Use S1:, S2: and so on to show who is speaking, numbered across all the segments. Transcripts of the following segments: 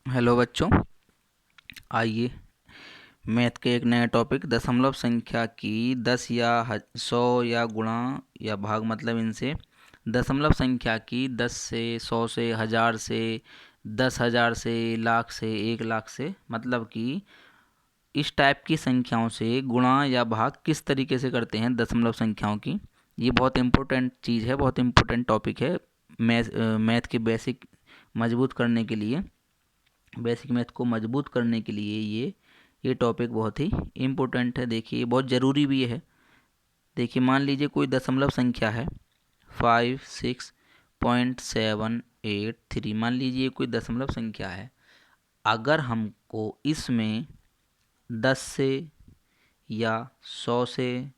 S1: Hello बच्चों, आइए math के एक नए टॉपिक दशमलव संख्या की 10 या 100 या गुणा या भाग मतलब इनसे दशमलव संख्या की 10 से 100 से 1000 से 10,000 से लाख से 1 लाख से मतलब कि इस टाइप की संख्याओं से गुणा या भाग किस तरीके से करते हैं दशमलव संख्याओं की। ये बहुत इम्पोर्टेंट चीज़ है, बहुत इम्पोर्टेंट टॉपिक है मैथ के बेसिक मजबूत करने के लिए। बेसिक मैथ को मजबूत करने के लिए ये टॉपिक बहुत ही इम्पोर्टेंट है। देखिए, ये बहुत ज़रूरी भी है। देखिए, मान लीजिए कोई दशमलव संख्या है 56.783। मान लीजिए कोई दशमलव संख्या है। अगर हमको इसमें 10 से या 100 से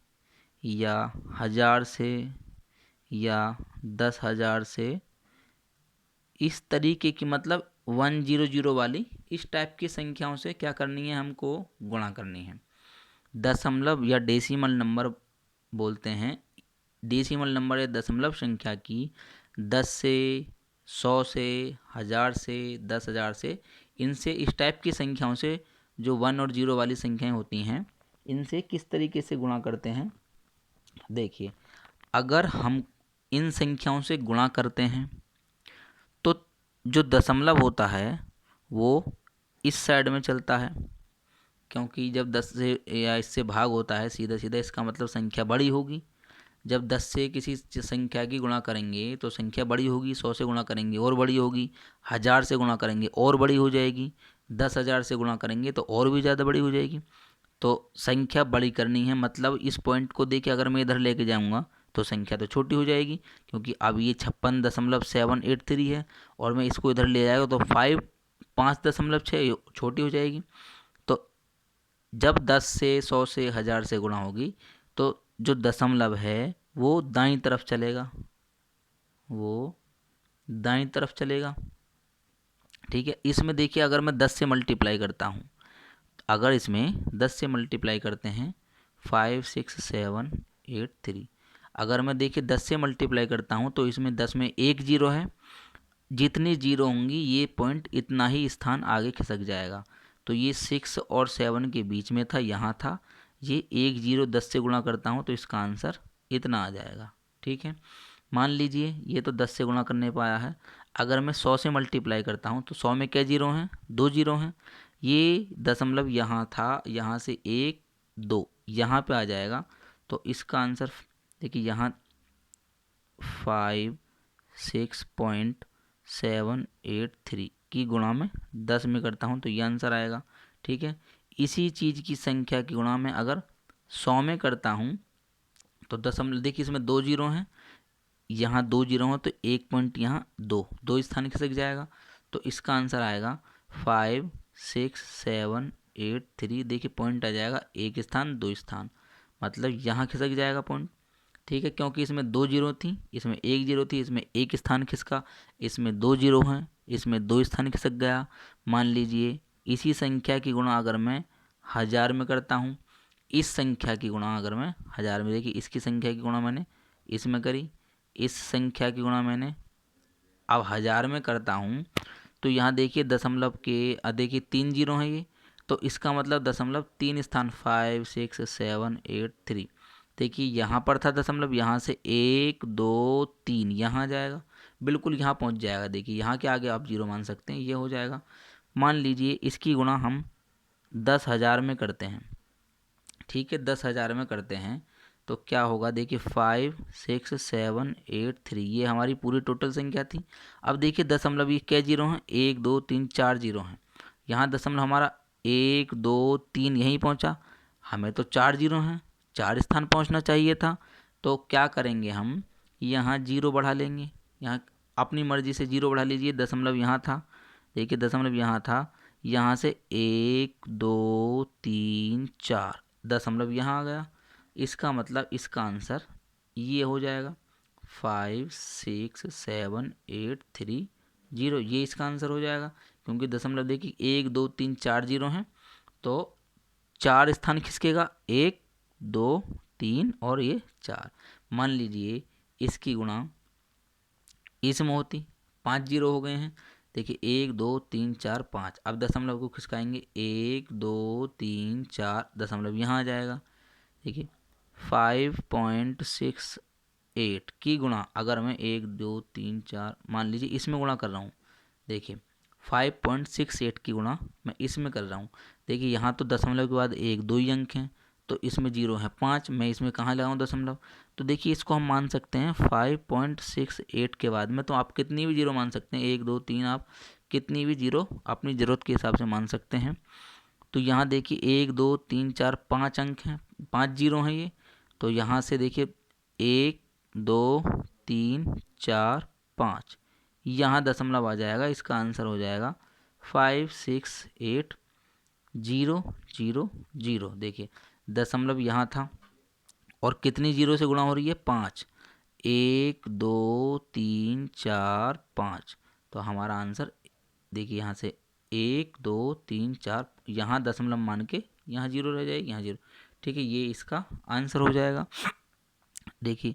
S1: या 1000 से या 10,000 से इस तरीके की मतलब 100 वाली इस टाइप की संख्याओं से क्या करनी है, हमको गुणा करनी है। दशमलव या डेसिमल नंबर बोलते हैं। डेसिमल नंबर या दशमलव संख्या की 10 से 100 से 1000 से 10,000 से इनसे इस टाइप की संख्याओं से जो 1 और 0 वाली संख्याएं होती हैं, इनसे किस तरीके से गुणा करते हैं। देखिए, अगर हम इन संख्याओं से गुणा करते हैं तो जो दशमलव होता है वो इस साइड में चलता है, क्योंकि जब 10 से या इससे भाग होता है सीधा सीधा, इसका मतलब संख्या बड़ी होगी। जब 10 से किसी संख्या की गुणा करेंगे तो संख्या बड़ी होगी, 100 से गुणा करेंगे और बड़ी होगी, 1000 से गुणा करेंगे और बड़ी हो जाएगी, 10,000 से गुणा करेंगे तो और भी ज़्यादा बड़ी हो जाएगी। तो संख्या बड़ी करनी है, मतलब इस पॉइंट को देखिए, अगर मैं इधर लेके जाऊंगा तो संख्या तो छोटी हो जाएगी, क्योंकि अब ये 56.783 है और मैं इसको इधर ले जाएगा तो 5.6 छोटी हो जाएगी। तो जब 10 से 100 से 1000 से गुणा होगी तो जो दशमलव है वो दाईं तरफ चलेगा, वो दाईं तरफ चलेगा। ठीक है, इसमें देखिए, अगर मैं 10 से मल्टीप्लाई करता हूँ, अगर इसमें 10 से मल्टीप्लाई करते हैं 56783, अगर मैं देखिए 10 से मल्टीप्लाई करता हूँ तो इसमें 10 में एक जीरो है, जितनी जीरो होंगी ये पॉइंट इतना ही स्थान आगे खिसक जाएगा। तो ये 6 और 7 के बीच में था, यहाँ था। ये एक जीरो 10 से गुणा करता हूँ तो इसका आंसर इतना आ जाएगा। ठीक है, मान लीजिए ये तो 10 से गुणा करने पाया है। अगर मैं 100 से मल्टीप्लाई करता हूँ तो 100 में क्या जीरो हैं, 2 जीरो हैं। ये दशमलव यहाँ था, यहाँ से 1 2 यहाँ पे आ जाएगा। तो इसका आंसर देखिए, यहाँ 56.783 की गुणा में 10 में करता हूँ तो ये आंसर आएगा। ठीक है, इसी चीज़ की संख्या की गुणा में अगर 100 में करता हूँ तो दशमलव देखिए, इसमें 2 जीरो हैं, यहाँ 2 जीरो हैं तो एक पॉइंट यहाँ दो स्थान खिसक जाएगा। तो इसका आंसर आएगा 56783। देखिए, पॉइंट आ जाएगा एक स्थान 2 स्थान, मतलब यहाँ खिसक जाएगा पॉइंट। ठीक है, क्योंकि इसमें 2 जीरो थी, इसमें एक जीरो थी, इसमें एक स्थान खिसका, इसमें 2 जीरो हैं, इसमें 2 स्थान खिसक गया। मान लीजिए इसी संख्या की गुणा अगर मैं 1000 में करता हूँ, इस संख्या की गुणा अगर मैं 1000 में, देखिए इसकी संख्या की गुणा मैंने इसमें करी, इस संख्या की गुणा मैंने अब 1000 में करता हूँ तो यहाँ देखिए दशमलव के देखिए 3 जीरो हैं ये, तो इसका मतलब दशमलव 3 स्थान 56783। देखिए यहाँ पर था दशमलव, यहाँ से 1 2 3 यहाँ आ जाएगा, बिल्कुल यहाँ पहुँच जाएगा। देखिए यहाँ के आगे आप जीरो मान सकते हैं, ये हो जाएगा। मान लीजिए इसकी गुणा हम 10,000 में करते हैं। ठीक है, 10,000 में करते हैं तो क्या होगा, देखिए 56783 ये हमारी पूरी टोटल संख्या थी। अब देखिए दशमलव ये क्या जीरो हैं, 1 2 3 4 जीरो हैं। यहाँ दशमलव हमारा 1 2 3 यहीं पहुँचा, हमें तो 4 जीरो हैं, 4 स्थान पहुँचना चाहिए था। तो क्या करेंगे, हम यहाँ जीरो बढ़ा लेंगे। यहाँ अपनी मर्जी से जीरो बढ़ा लीजिए। दशमलव यहाँ था, देखिए दशमलव यहाँ था, यहाँ से 1 2 3 4 दशमलव यहाँ आ गया। इसका मतलब इसका आंसर ये हो जाएगा 56783 ये इसका आंसर हो जाएगा। क्योंकि दशमलव देखिए 1 2 3 4 जीरो हैं तो 4 स्थान खिसकेगा, 1 2 3 और ये 4। मान लीजिए इसकी गुणा इसमें होती, 5 जीरो हो गए हैं। देखिए 1 2 3 4 5, अब दशमलव को खिसकाएंगे 1 2 3 4, दशमलव यहाँ आ जाएगा। देखिए 5.68 की गुणा, अगर मैं 1 2 3 4 मान लीजिए इसमें गुणा कर रहा हूँ, देखिए 5.68 की गुणा मैं इसमें कर रहा हूँ। देखिए यहाँ तो दशमलव के बाद एक दो ही अंक हैं, तो इसमें जीरो है 5, मैं इसमें कहाँ लगाऊँ दशमलव। तो देखिए इसको हम मान सकते हैं 5.68 के बाद में, तो आप कितनी भी जीरो मान सकते हैं, 1 2 3, आप कितनी भी जीरो अपनी ज़रूरत के हिसाब से मान सकते हैं। तो यहाँ देखिए 1 2 3 4 5 अंक हैं, 5 जीरो हैं ये। तो यहाँ से देखिए 1 2 3 4 5, यहाँ दशमलव आ जाएगा, इसका आंसर हो जाएगा 568,000। देखिए दशमलव यहाँ था और कितनी जीरो से गुणा हो रही है, 5, 1 2 3 4 5। तो हमारा आंसर देखिए यहाँ से 1 2 3 4, यहाँ दशमलव मान के यहाँ जीरो रह जाएगी, यहाँ जीरो। ठीक है, ये इसका आंसर हो जाएगा। देखिए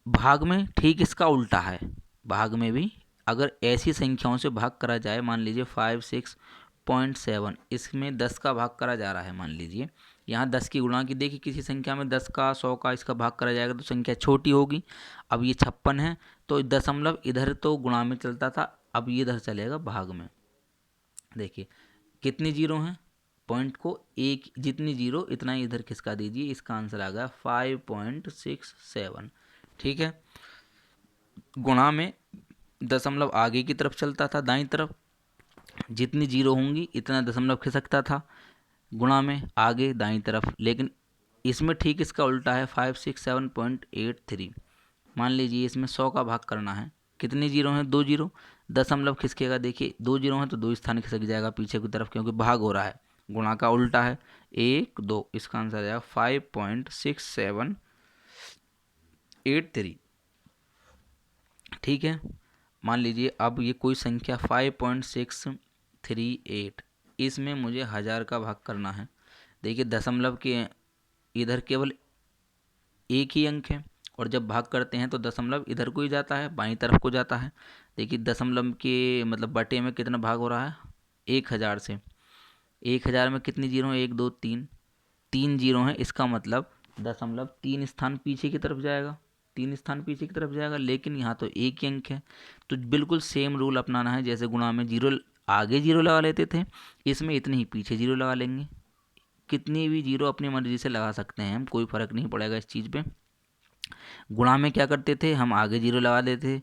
S1: भाग में ठीक इसका उल्टा है, भाग में भी अगर ऐसी संख्याओं से भाग करा जाए, मान लीजिए 56.7, इसमें 10 का भाग करा जा रहा है, मान लीजिए यहाँ 10 की गुणा की, देखिए किसी संख्या में 10 का 100 का इसका भाग करा जाएगा तो संख्या छोटी होगी। अब ये 56 है, तो दशमलव इधर तो गुणा में चलता था, अब ये इधर चलेगा भाग में। देखिए कितनी जीरो हैं, पॉइंट को एक जितनी जीरो इतना ही इधर खिसका दीजिए, इसका आंसर आ गया 5.67। ठीक है, गुणा में दशमलव आगे की तरफ चलता था, दाईं तरफ, जितनी जीरो होंगी इतना दशमलव खिसकता था, गुणा में आगे दाईं तरफ। लेकिन इसमें ठीक इसका उल्टा है, 567.83। मान लीजिए इसमें 100 का भाग करना है, कितनी जीरो हैं, 2 जीरो, दशमलव खिसकेगा, देखिए 2 जीरो हैं तो 2 स्थान खिसक जाएगा पीछे की तरफ, क्योंकि भाग हो रहा है, गुणा का उल्टा है, 1 2, इसका आंसर आ जाएगा 5.6783। ठीक है, मान लीजिए अब ये कोई संख्या 5.638, इसमें मुझे 1000 का भाग करना है। देखिए दशमलव के इधर केवल एक ही अंक है, और जब भाग करते हैं तो दशमलव इधर को ही जाता है, बाईं तरफ को जाता है। देखिए दशमलव के मतलब बटे में कितना भाग हो रहा है, 1000 से। 1000 में कितनी जीरो है, 1 2 3, 3 जीरो हैं, इसका मतलब दशमलव 3 स्थान पीछे की तरफ जाएगा, 3 स्थान पीछे की तरफ जाएगा। लेकिन यहाँ तो एक ही अंक है, तो बिल्कुल सेम रूल अपनाना है, जैसे गुणा में जीरो आगे जीरो लगा लेते थे, इसमें इतने ही पीछे जीरो लगा लेंगे। कितनी भी जीरो अपनी मर्जी से लगा सकते हैं हम, कोई फ़र्क नहीं पड़ेगा इस चीज़ पे। गुणा में क्या करते थे हम, आगे जीरो लगा देते,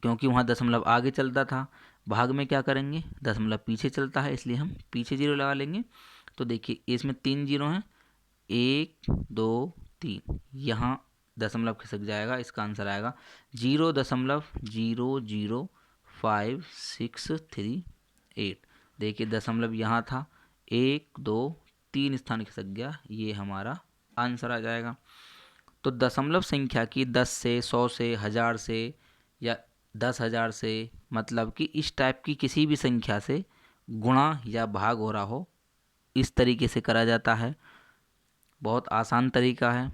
S1: क्योंकि वहाँ दशमलव आगे चलता था। भाग में क्या करेंगे, दशमलव पीछे चलता है, इसलिए हम पीछे जीरो लगा लेंगे। तो देखिए इसमें 3 जीरो हैं, 1 2 3, यहाँ दशमलव खिसक जाएगा, इसका आंसर आएगा 0.00568। देखिए दशमलव यहाँ था, 1 2 3 स्थान खिसक गया, ये हमारा आंसर आ जाएगा। तो दशमलव संख्या की 10 से, 100 से, 1000 से या 10,000 से, मतलब कि इस टाइप की किसी भी संख्या से गुणा या भाग हो रहा हो, इस तरीके से करा जाता है। बहुत आसान तरीका है,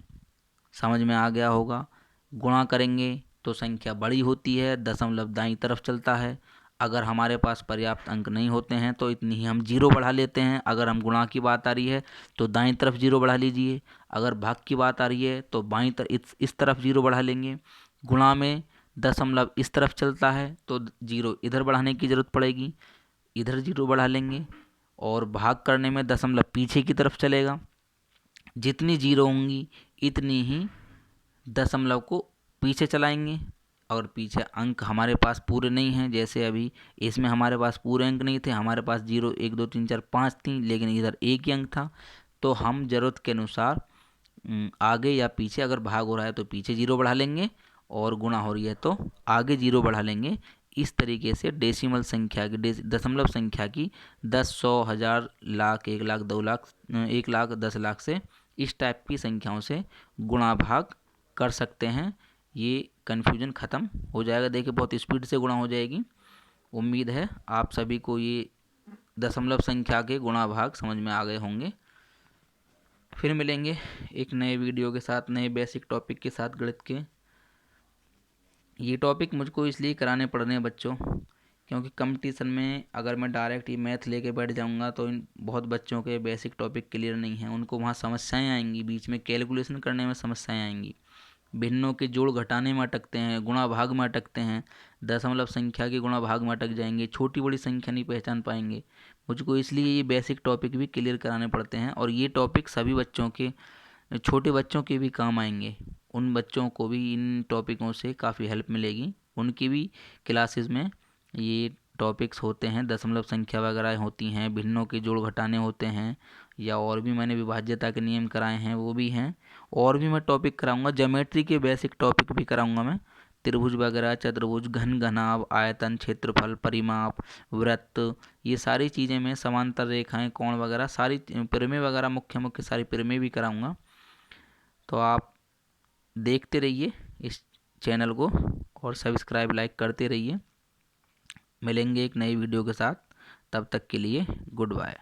S1: समझ में आ गया होगा। गुणा करेंगे तो संख्या बड़ी होती है, दशमलव दाईं तरफ चलता है। अगर हमारे पास पर्याप्त अंक नहीं होते हैं तो इतनी ही हम जीरो बढ़ा लेते हैं। अगर हम गुणा की बात आ रही है तो दाईं तरफ जीरो बढ़ा लीजिए, अगर भाग की बात आ रही है तो बाईं तरफ इस तरफ जीरो बढ़ा लेंगे। गुणा में दशमलव इस तरफ चलता है तो जीरो इधर बढ़ाने की ज़रूरत पड़ेगी, इधर जीरो बढ़ा लेंगे। और भाग करने में दशमलव पीछे की तरफ चलेगा, जितनी जीरो होंगी इतनी ही दशमलव को पीछे चलाएंगे। और पीछे अंक हमारे पास पूरे नहीं हैं, जैसे अभी इसमें हमारे पास पूरे अंक नहीं थे, हमारे पास 0 1 2 3 4 5 थी, लेकिन इधर एक ही अंक था। तो हम ज़रूरत के अनुसार आगे या पीछे, अगर भाग हो रहा है तो पीछे जीरो बढ़ा लेंगे, और गुणा हो रही है तो आगे जीरो बढ़ा लेंगे। इस तरीके से डेसिमल संख्या की, दशमलव संख्या की 10 100 1000 लाख 1 लाख 2 लाख 1 लाख 10 लाख से, इस टाइप की संख्याओं से गुणा भाग कर सकते हैं। ये कन्फ्यूजन ख़त्म हो जाएगा, देखिए बहुत स्पीड से गुणा हो जाएगी। उम्मीद है आप सभी को ये दशमलव संख्या के गुणा भाग समझ में आ गए होंगे। फिर मिलेंगे एक नए वीडियो के साथ, नए बेसिक टॉपिक के साथ गणित के। ये टॉपिक मुझको इसलिए कराने पड़ रहे हैं बच्चों, क्योंकि कंपटीशन में अगर मैं डायरेक्ट ही मैथ लेके बैठ जाऊंगा तो इन बहुत बच्चों के बेसिक टॉपिक क्लियर नहीं हैं, उनको वहाँ समस्याएं आएंगी, बीच में कैलकुलेशन करने में समस्याएं आएंगी, भिन्नों के जोड़ घटाने में अटकते हैं, गुणा भाग में अटकते हैं, दशमलव संख्या के गुणा भाग में अटक जाएंगे, छोटी बड़ी संख्या नहीं पहचान पाएंगे। मुझको इसलिए ये बेसिक टॉपिक भी क्लियर कराने पड़ते हैं, और ये टॉपिक सभी बच्चों के, छोटे बच्चों के भी काम आएंगे। उन बच्चों को भी इन टॉपिकों से काफ़ी हेल्प मिलेगी, उनकी भी क्लासेस में ये टॉपिक्स होते हैं, दशमलव संख्या वगैरह होती हैं, भिन्नों के जोड़ घटाने होते हैं, या और भी मैंने विभाज्यता के नियम कराए हैं वो भी हैं। और भी मैं टॉपिक कराऊंगा, ज्योमेट्री के बेसिक टॉपिक भी कराऊंगा मैं, त्रिभुज वगैरह, चतुर्भुज, घन घनाभ, आयतन, क्षेत्रफल, परिमाप, वृत्त, ये सारी चीज़ें मैं, समांतर रेखाएं, कोण वगैरह, सारी परिमेय वगैरह, मुख्य मुख्य सारी परिमेय भी कराऊंगा। तो आप देखते रहिए इस चैनल को और सब्सक्राइब लाइक करते रहिए। मिलेंगे एक नई वीडियो के साथ, तब तक के लिए गुड बाय।